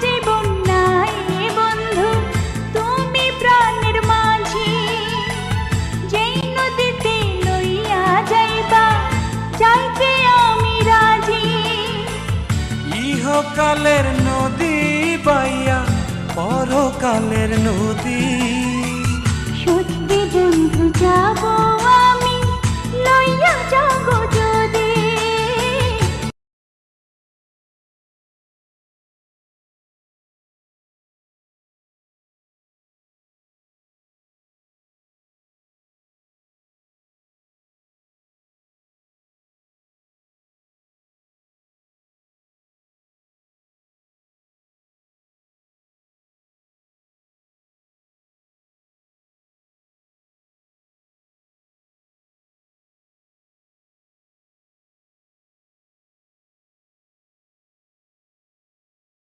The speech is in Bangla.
জীবন নাই বন্ধু তুমি প্রাণের মাঝি, যেই নদীতে লইয়া যাইবা যাইতে আমি রাজি। ইহকালের নদী বাইয়া পরকালের নদী, সত্যি বন্ধু যাব